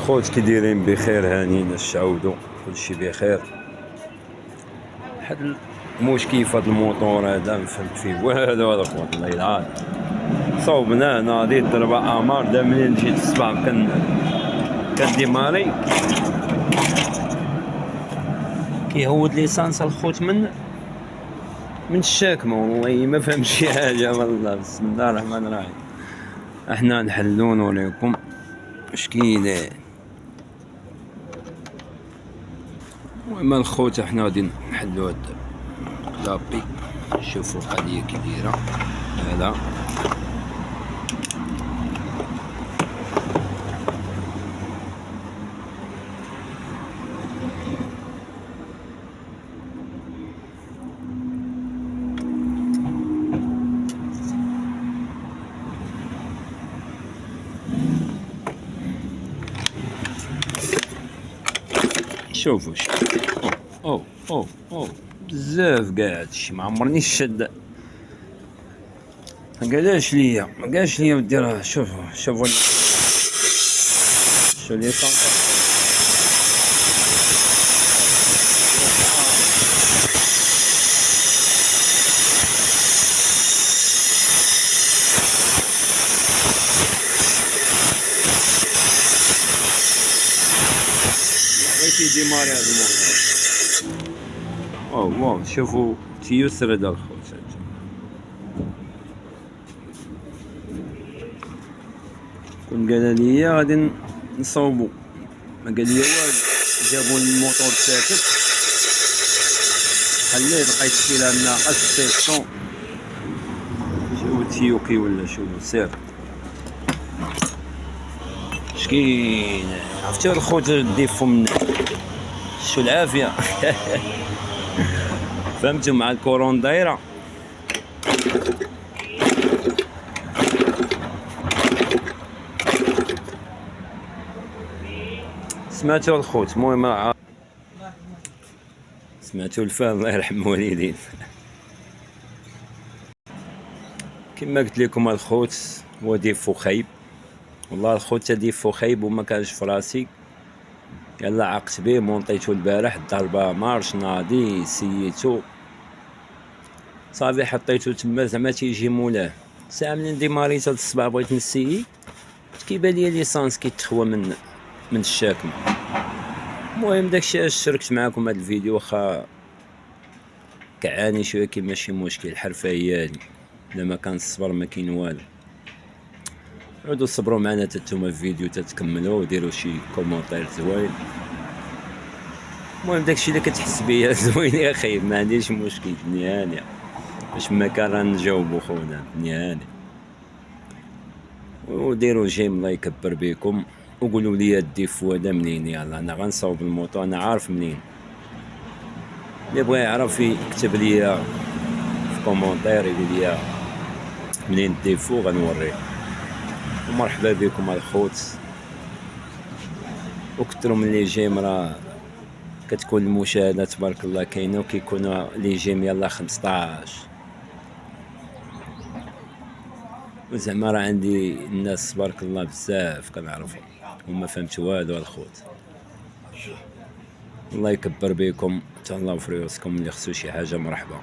الخوت كي دايرين بخير هانيين الشعودو كلشي بخير. واحد المشكل في هذا الموطور هذا ما فهمت فيه والو هذا خوت الله يلعن. صوبنا هنا ديت ضربة امار دا منين جيت الصباح كنديماري كيهود ليسانس الخوت من الشاكمة والله ما فهمت شي حاجة والله. بسم الله الرحمن الرحيم. احنا نحلو نوريكم اش كاين. المهم الخوت احنا غادي نحلو هاد لابي. شوفوا القضية كي دايرة هذا شوفوا او بزاف كاع هادشي ما عمرني شاد. ما قالش ليا ودي راه شوفوا شو لي صنطة بغيتي ديماري هاد الموضوع. واو شوفوا تيسر هذا الخوت. كون قال لي غادي نصوبو ما قال لي والو. جابوا الموطور ساكت خليه بقيت فيه الناقص سيكسيون. شوفوا تيوكي ولا شوفوا سير شكين. عرفتي الخوت ديفو من شو العافية. فهمتوا مع الكورون دايرة سمعتوا الخوت. المهم سمعتوا الفال الله يرحم والدين. كما قلت لكم الخوت هو ديفو خايب والله. الخوت ديفو خايب وما كانش في راسي. يلا عقت به مونطيتو البارح ضربه مارش ناضي سيتو صافي حطيتو تما زعما تيجي مولاه. ساعه منين ديماريت هاد الصباح بغيت نسيي كيبان ليا ليسانس كيتخوى من الشاكمة. المهم داكشي علاش شاركت معاكم هاد الفيديو واخا كعاني شويه كي ماشي مشكل. الحرفه هي هادي لما كان الصبر ما كاين والو. عودوا صبروا معنا حتى نتوما الفيديو تتكملوا وديروا شي كومونتير زوين. المهم داكشي اللي كتحس بيا زوين يا اخي ما عنديش مشكل نهائيا. باش ما كان رانجاوبو خونا نهائيا. وديروا جيم الله يكبر بكم وقولوا لي الديفو هذا منين. يلا انا غنصاوب الموطور انا عارف منين. اللي بغى يعرف يكتب لي في كومونتير يقول لي منين الديفو غنوريه. ومرحبا بكم الخوت. وكثروا من لي جيم راه كتكون المشاهدة تبارك الله كاينه وكيكونوا لي جيم يلا 15. وزعما راه عندي الناس تبارك الله بزاف كنعرفهم وما فهمتوا والو الخوت. الله يكبر بكم تهلاو في راسكم. اللي خصو شي حاجه مرحبا.